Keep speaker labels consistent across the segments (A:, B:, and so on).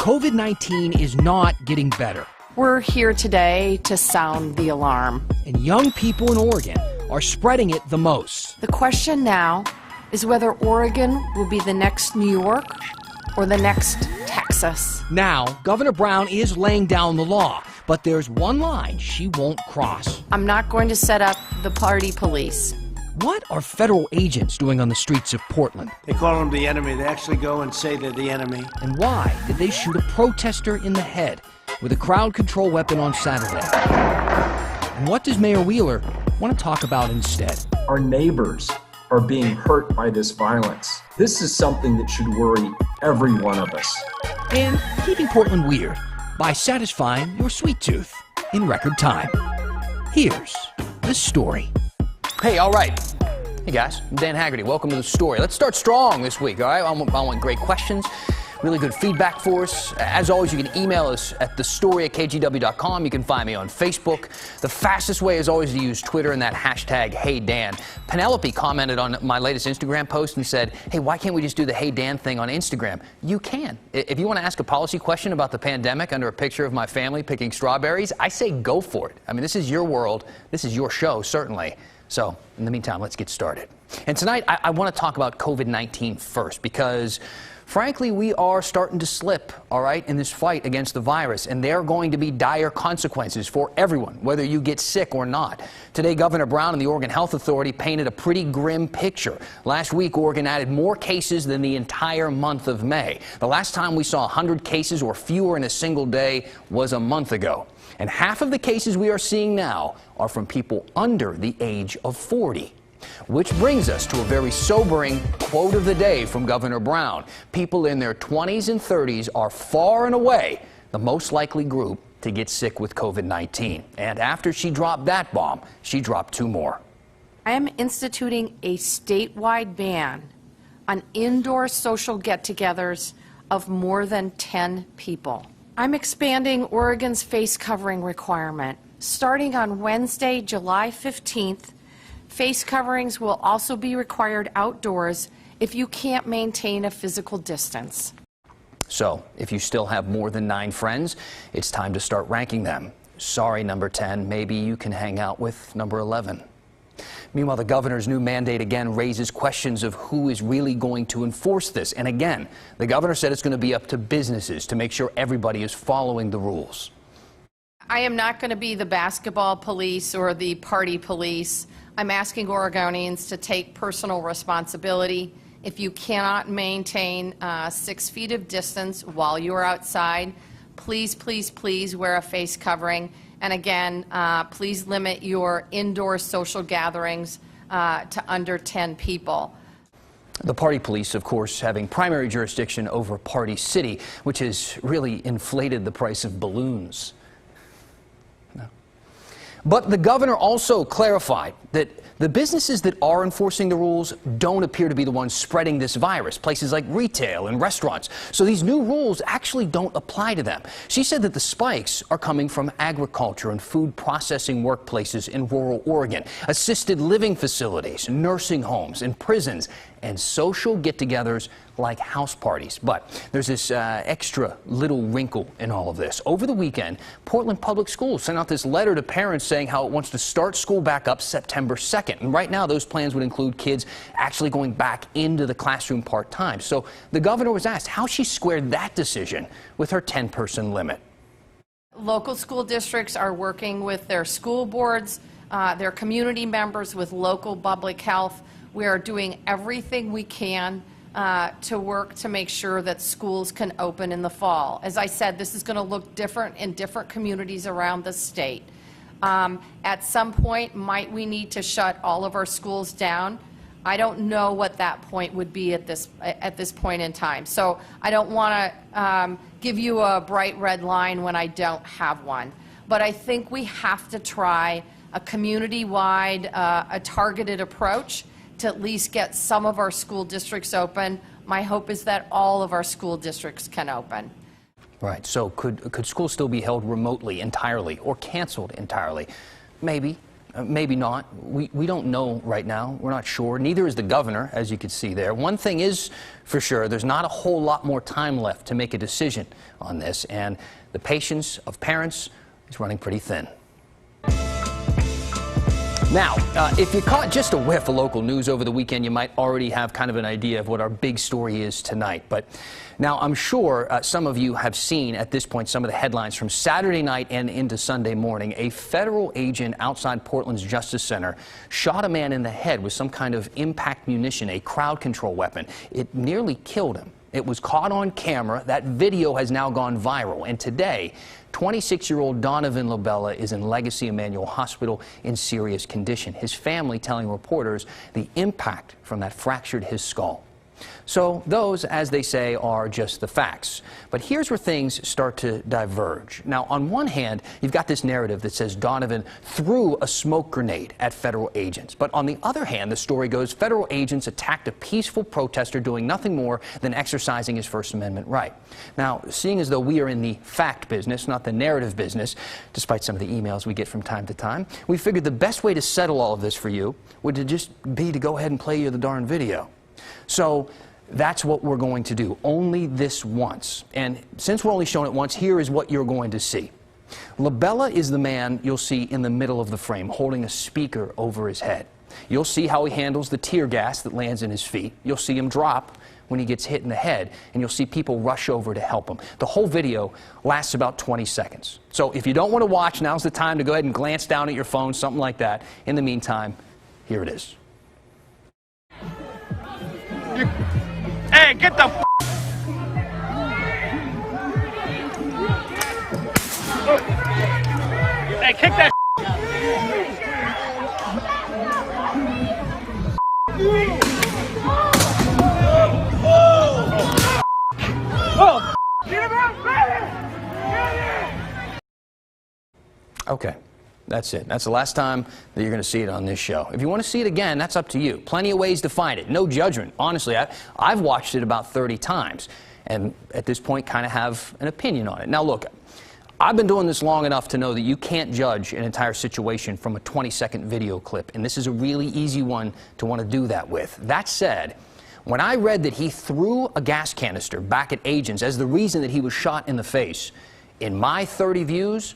A: COVID-19 is not getting better.
B: We're here today to sound the alarm.
A: And young people in Oregon are spreading it the most.
B: The question now is whether Oregon will be the next New York or the next Texas.
A: Now, Governor Brown is laying down the law, but there's one line she won't cross.
B: I'm not going to set up the party police.
A: What are federal agents doing on the streets of Portland?
C: They call them the enemy. They actually go and say they're the enemy.
A: And why did they shoot a protester in the head with a crowd control weapon on Saturday? And what does Mayor Wheeler want to talk about instead?
D: Our neighbors are being hurt by this violence. This is something that should worry every one of us.
A: And keeping Portland weird by satisfying your sweet tooth in record time. Here's the story.
E: Hey, all right. Hey, guys. I'm Dan Haggerty. Welcome to the story. Let's start strong this week, all right? I want great questions, really good feedback for us. As always, you can email us at thestory@kgw.com. You can find me on Facebook. The fastest way is always to use Twitter and that hashtag #HeyDan. Penelope commented on my latest Instagram post and said, hey, why can't we just do the Hey Dan thing on Instagram? You can. If you want to ask a policy question about the pandemic under a picture of my family picking strawberries, I say go for it. I mean, this is your world. This is your show, certainly. So, in the meantime, let's get started. And tonight, I want to talk about COVID-19 first because, frankly, we are starting to slip, all right, in this fight against the virus, and there are going to be dire consequences for everyone, whether you get sick or not. Today, Governor Brown and the Oregon Health Authority painted a pretty grim picture. Last week, Oregon added more cases than the entire month of May. The last time we saw 100 cases or fewer in a single day was a month ago. And half of the cases we are seeing now are from people under the age of 40. Which brings us to a very sobering quote of the day from Governor Brown. People in their 20s and 30s are far and away the most likely group to get sick with COVID-19. And after she dropped that bomb, she dropped two more.
B: I am instituting a statewide ban on indoor social get-togethers of more than 10 people. I'm expanding Oregon's face covering requirement. Starting on Wednesday, July 15th, face coverings will also be required outdoors if you can't maintain a physical distance.
E: So, if you still have more than 9 friends, it's time to start ranking them. Sorry, number 10, maybe you can hang out with number 11. Meanwhile, the governor's new mandate again raises questions of who is really going to enforce this. And again, the governor said it's going to be up to businesses to make sure everybody is following the rules.
B: I am not going to be the basketball police or the party police. I'm asking Oregonians to take personal responsibility. If you cannot maintain 6 feet of distance while you're outside, please, please, please wear a face covering. And again, please limit your indoor social gatherings to under 10 people.
E: The party police, of course, having primary jurisdiction over Party City, which has really inflated the price of balloons. No. But the governor also clarified that the businesses that are enforcing the rules don't appear to be the ones spreading this virus, places like retail and restaurants. So these new rules actually don't apply to them. She said that the spikes are coming from agriculture and food processing workplaces in rural Oregon, assisted living facilities, nursing homes, and prisons, and social get-togethers like house parties. But there's this extra little wrinkle in all of this. Over the weekend, Portland Public Schools sent out this letter to parents saying how it wants to start school back up September 2nd. And right now, those plans would include kids actually going back into the classroom part-time. So the governor was asked how she squared that decision with her 10-person limit.
B: Local school districts are working with their school boards, their community members, with local public health. We are doing everything we can to work to make sure that schools can open in the fall. As I said, this is going to look different in different communities around the state. At some point, might we need to shut all of our schools down? I don't know what that point would be at this point in time. So I don't want to give you a bright red line when I don't have one. But I think we have to try a community-wide, a targeted approach to at least get some of our school districts open. My hope is that all of our school districts can open.
E: Right. So could school still be held remotely entirely or canceled entirely? Maybe. Maybe not. We don't know right now. We're not sure. Neither is the governor, as you can see there. One thing is for sure, there's not a whole lot more time left to make a decision on this, and the patience of parents is running pretty thin. Now, if you caught just a whiff of local news over the weekend, you might already have kind of an idea of what our big story is tonight. But now I'm sure some of you have seen at this point some of the headlines from Saturday night and into Sunday morning. A federal agent outside Portland's Justice Center shot a man in the head with some kind of impact munition, a crowd control weapon. It nearly killed him. It was caught on camera. That video has now gone viral. And today, 26-year-old Donovan Labella is in Legacy Emanuel Hospital in serious condition. His family telling reporters the impact from that fractured his skull. So those, as they say, are just the facts. But here's where things start to diverge. Now, on one hand, you've got this narrative that says Donovan threw a smoke grenade at federal agents. But on the other hand, the story goes federal agents attacked a peaceful protester doing nothing more than exercising his First Amendment right. Now, seeing as though we are in the fact business, not the narrative business, despite some of the emails we get from time to time, we figured the best way to settle all of this for you would to just be to go ahead and play you the darn video. So that's what we're going to do, only this once. And since we're only showing it once, here is what you're going to see. Labella is the man you'll see in the middle of the frame, holding a speaker over his head. You'll see how he handles the tear gas that lands in his feet. You'll see him drop when he gets hit in the head, and you'll see people rush over to help him. The whole video lasts about 20 seconds. So if you don't want to watch, now's the time to go ahead and glance down at your phone, something like that. In the meantime, here it is.
F: Hey, get the f***! Hey, kick that Oh! Get him out, baby!
E: Okay. That's it. That's the last time that you're going to see it on this show. If you want to see it again, that's up to you. Plenty of ways to find it. No judgment. Honestly, I've watched it about 30 times, and at this point kind of have an opinion on it. Now, look, I've been doing this long enough to know that you can't judge an entire situation from a 20-second video clip, and this is a really easy one to want to do that with. That said, when I read that he threw a gas canister back at agents as the reason that he was shot in the face, in my 30 views,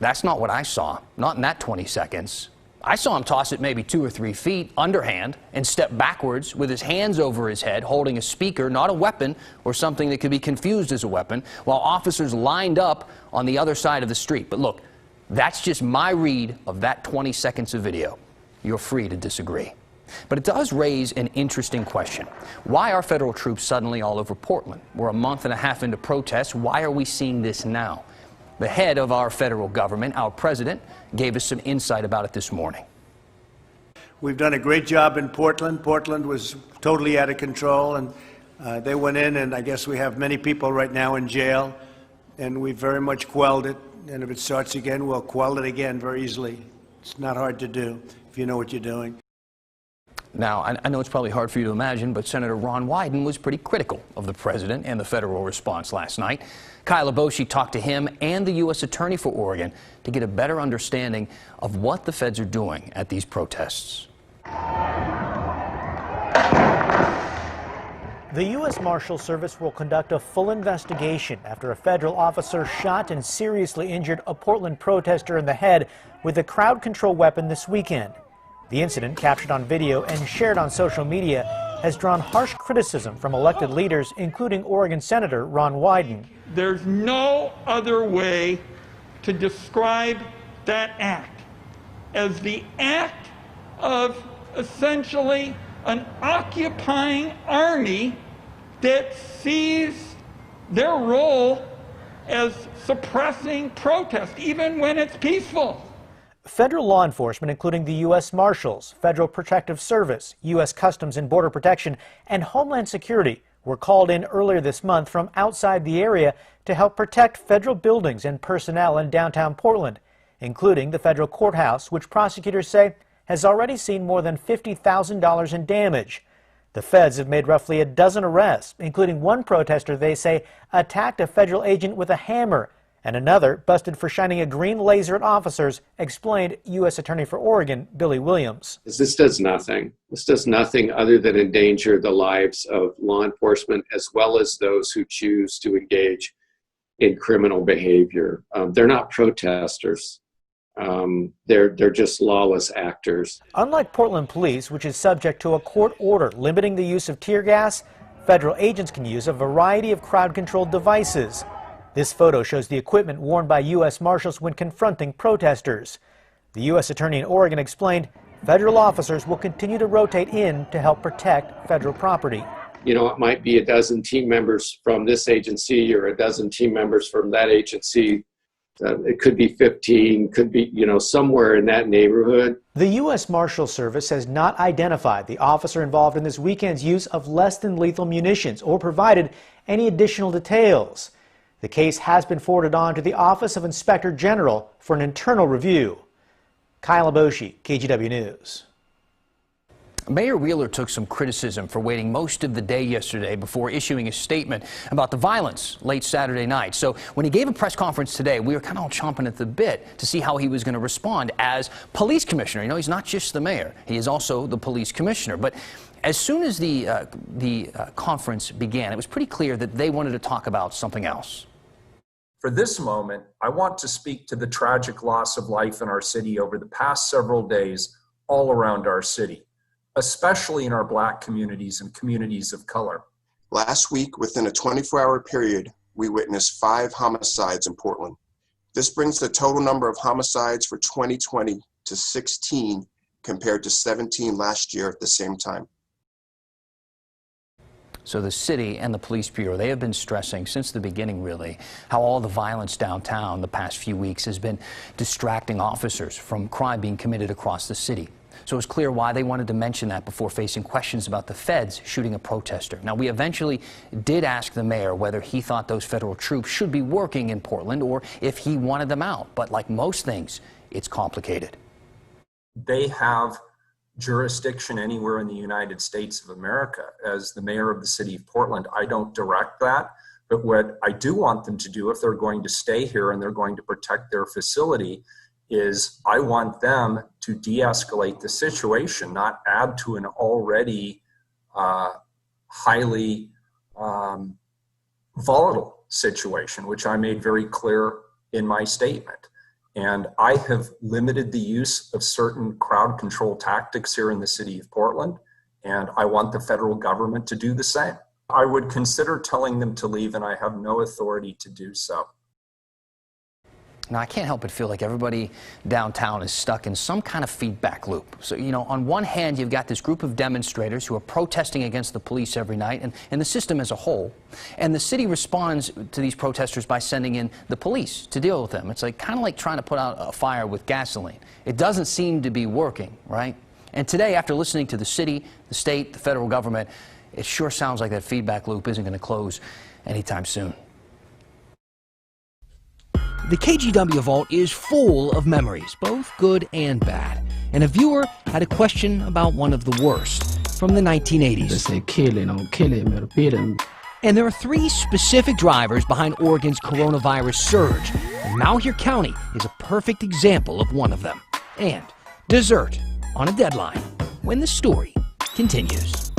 E: that's not what I saw, not in that 20 seconds. I saw him toss it maybe 2 or 3 feet underhand and step backwards with his hands over his head, holding a speaker, not a weapon or something that could be confused as a weapon, while officers lined up on the other side of the street. But look, that's just my read of that 20 seconds of video. You're free to disagree. But it does raise an interesting question. Why are federal troops suddenly all over Portland? We're a month and a half into protests. Why are we seeing this now? The head of our federal government, our president, gave us some insight about it this morning.
C: We've done a great job in Portland. Portland was totally out of control, and they went in, and I guess we have many people right now in jail, and we very much quelled it. And if it starts again, we'll quell it again very easily. It's not hard to do if you know what you're doing.
E: Now, I know it's probably hard for you to imagine, but Senator Ron Wyden was pretty critical of the president and the federal response last night. Kyla Boshi talked to him and the U.S. Attorney for Oregon to get a better understanding of what the feds are doing at these protests.
G: The U.S. Marshal Service will conduct a full investigation after a federal officer shot and seriously injured a Portland protester in the head with a crowd control weapon this weekend. The incident, captured on video and shared on social media, has drawn harsh criticism from elected leaders, including Oregon Senator Ron Wyden.
H: There's no other way to describe that act as the act of essentially an occupying army that sees their role as suppressing protest, even when it's peaceful.
G: Federal law enforcement, including the U.S. Marshals, Federal Protective Service, U.S. Customs and Border Protection, and Homeland Security, were called in earlier this month from outside the area to help protect federal buildings and personnel in downtown Portland, including the federal courthouse, which prosecutors say has already seen more than $50,000 in damage. The feds have made roughly a dozen arrests, including one protester they say attacked a federal agent with a hammer and another busted for shining a green laser at officers, explained U.S. Attorney for Oregon, Billy Williams.
I: This does nothing. This does nothing other than endanger the lives of law enforcement as well as those who choose to engage in criminal behavior. They're not protesters. They're just lawless actors.
G: Unlike Portland police, which is subject to a court order limiting the use of tear gas, federal agents can use a variety of crowd-controlled devices. This photo shows the equipment worn by U.S. Marshals when confronting protesters. The U.S. Attorney in Oregon explained federal officers will continue to rotate in to help protect federal property.
I: You know, it might be a dozen team members from this agency or a dozen team members from that agency. It could be 15, could be, somewhere in that neighborhood.
G: The U.S. Marshal Service has not identified the officer involved in this weekend's use of less than lethal munitions or provided any additional details. The case has been forwarded on to the Office of Inspector General for an internal review. Kyle Aboshi, KGW News.
E: Mayor Wheeler took some criticism for waiting most of the day yesterday before issuing a statement about the violence late Saturday night. So when he gave a press conference today, we were kind of all chomping at the bit to see how he was going to respond as police commissioner. You know, he's not just the mayor. He is also the police commissioner. But as soon as the conference began, it was pretty clear that they wanted to talk about something else.
D: For this moment, I want to speak to the tragic loss of life in our city over the past several days all around our city, especially in our Black communities and communities of color.
J: Last week, within a 24-hour period, we witnessed 5 homicides in Portland. This brings the total number of homicides for 2020 to 16 compared to 17 last year at the same time.
E: So the city and the police bureau, they have been stressing since the beginning, really, how all the violence downtown the past few weeks has been distracting officers from crime being committed across the city. So it's clear why they wanted to mention that before facing questions about the feds shooting a protester. Now, we eventually did ask the mayor whether he thought those federal troops should be working in Portland or if he wanted them out. But like most things, it's complicated.
D: They have jurisdiction anywhere in the United States of America. As the mayor of the city of Portland, I don't direct that. But what I do want them to do, if they're going to stay here and they're going to protect their facility, is I want them to de-escalate the situation, not add to an already highly volatile situation, which I made very clear in my statement. And I have limited the use of certain crowd control tactics here in the city of Portland, and I want the federal government to do the same. I would consider telling them to leave, and I have no authority to do so.
E: Now, I can't help but feel like everybody downtown is stuck in some kind of feedback loop. So, on one hand, you've got this group of demonstrators who are protesting against the police every night and the system as a whole. And the city responds to these protesters by sending in the police to deal with them. It's kind of like trying to put out a fire with gasoline. It doesn't seem to be working, right? And today, after listening to the city, the state, the federal government, it sure sounds like that feedback loop isn't going to close anytime soon.
A: The KGW Vault is full of memories, both good and bad. And a viewer had a question about one of the worst, from the 1980s.
K: They say kill it, don't kill it, but beat him.
A: And there are 3 specific drivers behind Oregon's coronavirus surge. And Malheur County is a perfect example of one of them. And dessert on a deadline when the story continues.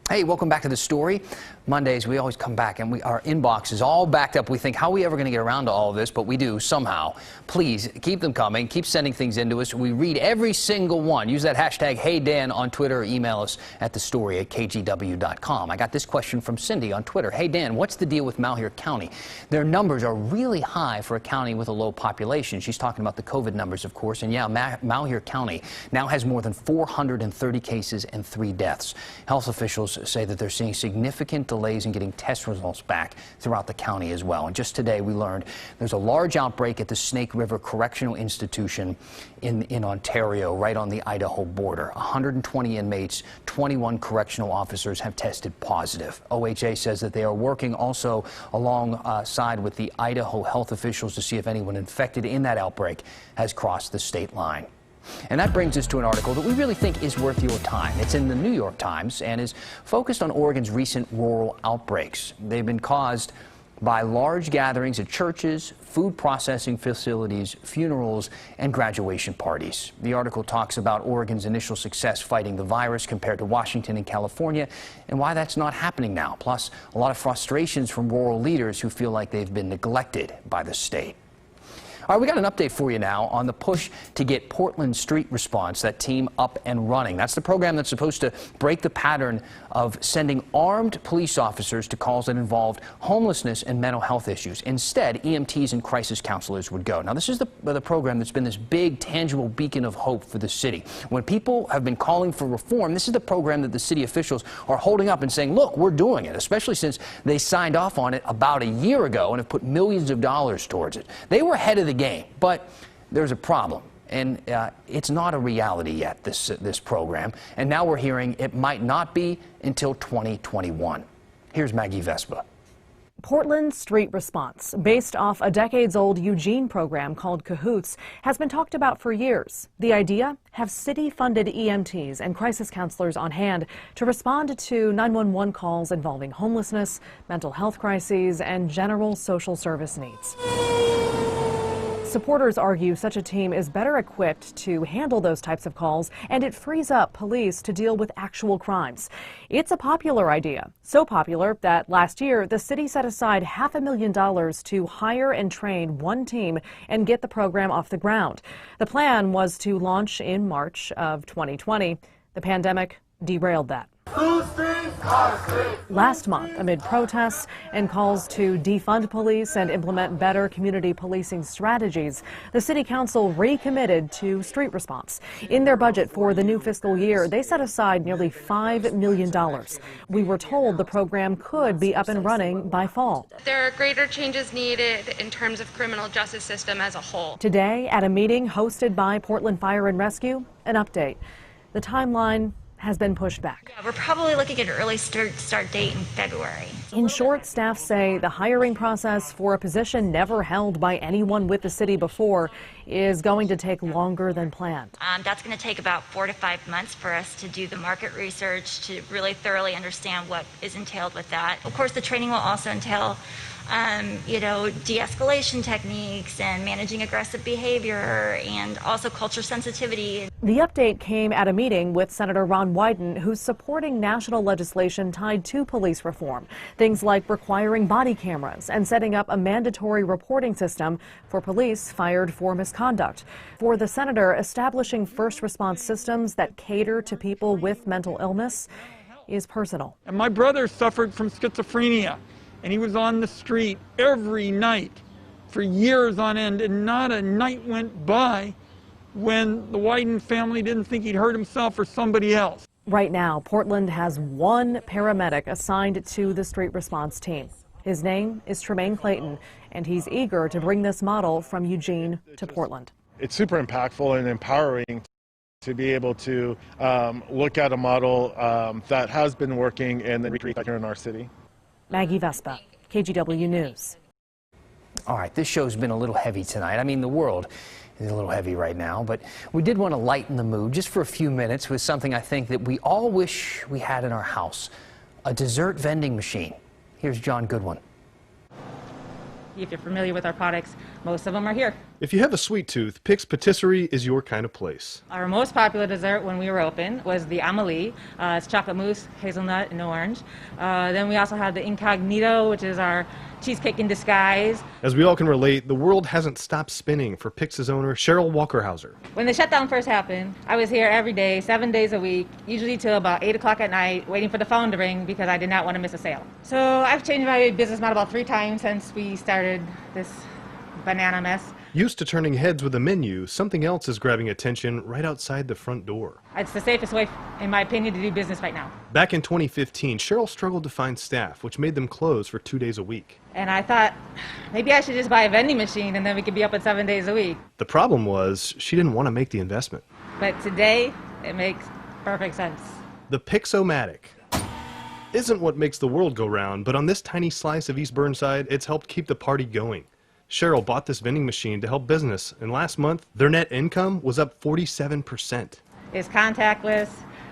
E: Hey, welcome back to The Story. Mondays, we always come back and our inbox is all backed up. We think, how are we ever going to get around to all of this? But we do somehow. Please keep them coming. Keep sending things into us. We read every single one. Use that hashtag HeyDan on Twitter or email us at thestory@kgw.com. I got this question from Cindy on Twitter. Hey, Dan, what's the deal with Malheur County? Their numbers are really high for a county with a low population. She's talking about the COVID numbers, of course. And yeah, Malheur County now has more than 430 cases and 3 deaths. Health officials say that they're seeing significant delays in getting test results back throughout the county as well. And just today we learned there's a large outbreak at the Snake River Correctional Institution in Ontario, right on the Idaho border. 120 inmates, 21 correctional officers have tested positive. OHA says that they are working also alongside with the Idaho health officials to see if anyone infected in that outbreak has crossed the state line. And that brings us to an article that we really think is worth your time. It's in the New York Times and is focused on Oregon's recent rural outbreaks. They've been caused by large gatherings at churches, food processing facilities, funerals, and graduation parties. The article talks about Oregon's initial success fighting the virus compared to Washington and California, and why that's not happening now, plus a lot of frustrations from rural leaders who feel like they've been neglected by the state. All right, we got an update for you now on the push to get Portland Street Response, that team, up and running. That's the program that's supposed to break the pattern of sending armed police officers to calls that involved homelessness and mental health issues. Instead, EMTs and crisis counselors would go. Now, this is the program that's been this big, tangible beacon of hope for the city. When people have been calling for reform, this is the program that the city officials are holding up and saying, look, we're doing it, especially since they signed off on it about a year ago and have put millions of dollars towards it. They were ahead of the game, but there's a problem, and it's not a reality yet, this program, and now we're hearing it might not be until 2021. Here's Maggie Vespa.
L: Portland Street Response, based off a decades-old Eugene program called Cahoots, has been talked about for years. The idea? Have city-funded EMTs and crisis counselors on hand to respond to 911 calls involving homelessness, mental health crises, and general social service needs. Supporters argue such a team is better equipped to handle those types of calls, and it frees up police to deal with actual crimes. It's a popular idea, so popular that last year the city set aside $500,000 to hire and train one team and get the program off the ground. The plan was to launch in March of 2020. The pandemic derailed that. Last month, amid protests and calls to defund police and implement better community policing strategies, the City Council recommitted to street response. In their budget for the new fiscal year, they set aside nearly $5 million. We were told the program could be up and running by fall.
M: There are greater changes needed in terms of criminal justice system as a whole.
L: Today, at a meeting hosted by Portland Fire and Rescue, an update. The timeline has been pushed back.
N: Yeah, we're probably looking at an early start date in February.
L: In short, staff say the hiring process for a position never held by anyone with the city before is going to take longer than planned.
N: That's going to take about 4 to 5 months for us to do the market research to really thoroughly understand what is entailed with that. Of course, the training will also entail de-escalation techniques and managing aggressive behavior and also culture sensitivity.
L: The update came at a meeting with Senator Ron Wyden, who's supporting national legislation tied to police reform. Things like requiring body cameras and setting up a mandatory reporting system for police fired for misconduct. For the senator, establishing first response systems that cater to people with mental illness is personal.
H: And my brother suffered from schizophrenia. And he was on the street every night for years on end, and not a night went by when the Wyden family didn't think he'd hurt himself or somebody else.
L: Right now, Portland has one paramedic assigned to the street response team. His name is Tremaine Clayton, and he's eager to bring this model from Eugene to Portland.
O: It's super impactful and empowering to be able to look at a model that has been working and then recreate that here in our city.
L: Maggie Vespa, KGW News.
E: All right, this show's been a little heavy tonight. I mean, the world is a little heavy right now, but we did want to lighten the mood just for a few minutes with something I think that we all wish we had in our house, a dessert vending machine. Here's John Goodwin.
P: If you're familiar with our products, most of them are here.
Q: If you have a sweet tooth, Pick's Patisserie is your kind of place.
P: Our most popular dessert when we were open was the Amelie. It's chocolate mousse, hazelnut, and orange. Then we also have the Incognito, which is our cheesecake in disguise.
Q: As we all can relate, the world hasn't stopped spinning for Pick's owner, Cheryl Walkerhauser.
P: When the shutdown first happened, I was here every day, 7 days a week, usually till about 8 o'clock at night, waiting for the phone to ring because I did not want to miss a sale. So I've changed my business model about 3 times since we started this banana mess.
Q: Used to turning heads with a menu, something else is grabbing attention right outside the front door.
P: It's the safest way, in my opinion, to do business right now.
Q: Back in 2015, Cheryl struggled to find staff, which made them close for 2 days a week.
P: And I thought, maybe I should just buy a vending machine and then we could be open 7 days a week.
Q: The problem was, she didn't want to make the investment.
P: But today, it makes perfect sense.
Q: The Pix-O-Matic isn't what makes the world go round, but on this tiny slice of East Burnside, it's helped keep the party going. Cheryl bought this vending machine to help business, and last month, their net income was up 47%.
P: It's contactless.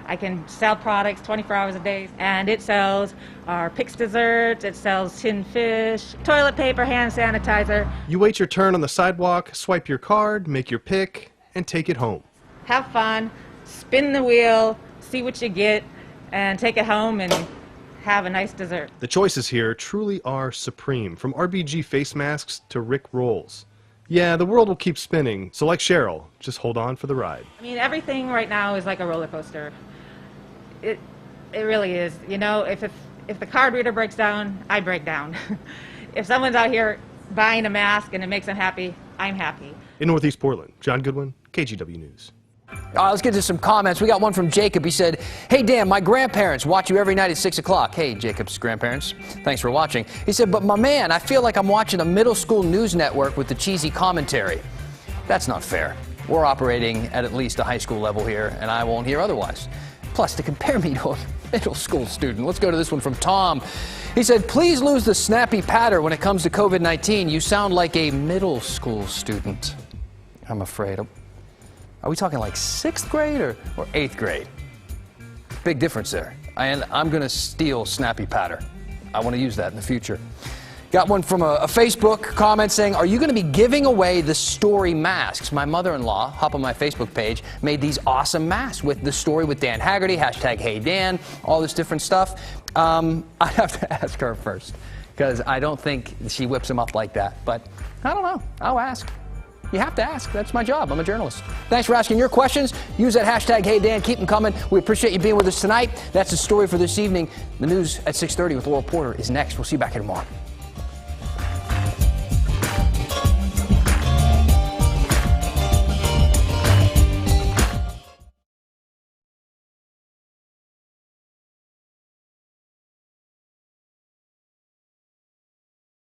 P: I can sell products 24 hours a day, and it sells our Pix desserts, it sells tinned fish, toilet paper, hand sanitizer.
Q: You wait your turn on the sidewalk, swipe your card, make your pick, and take it home.
P: Have fun, spin the wheel, see what you get, and take it home and have a nice dessert.
Q: The choices here truly are supreme, from RBG face masks to Rick rolls. Yeah, the world will keep spinning, so like Cheryl, just hold on for the ride.
P: I mean, everything right now is like a roller coaster. It really is. You know, if the card reader breaks down, I break down. If someone's out here buying a mask and it makes them happy, I'm happy.
Q: In Northeast Portland, John Goodwin, KGW News.
E: All right, let's get to some comments. We got one from Jacob. He said, "Hey, Dan, my grandparents watch you every night at 6 o'clock. Hey, Jacob's grandparents, thanks for watching. He said, but my man, I feel like I'm watching a middle school news network with the cheesy commentary. That's not fair. We're operating at least a high school level here, and I won't hear otherwise. Plus, to compare me to a middle school student." Let's go to this one from Tom. He said, "Please lose the snappy patter when it comes to COVID-19. You sound like a middle school student." I'm afraid. Are we talking like 6th grade or 8th grade? Big difference there. And I'm going to steal snappy patter. I want to use that in the future. Got one from a Facebook comment saying, "Are you going to be giving away the story masks? My mother-in-law, hop on my Facebook page, made these awesome masks with the story with Dan Haggerty, hashtag Hey Dan, all this different stuff." I'd have to ask her first, because I don't think she whips them up like that. But I don't know. I'll ask. You have to ask. That's my job. I'm a journalist. Thanks for asking your questions. Use that hashtag Hey Dan. Keep them coming. We appreciate you being with us tonight. That's the story for this evening. The news at 6:30 with Laurel Porter is next. We'll see you back here tomorrow.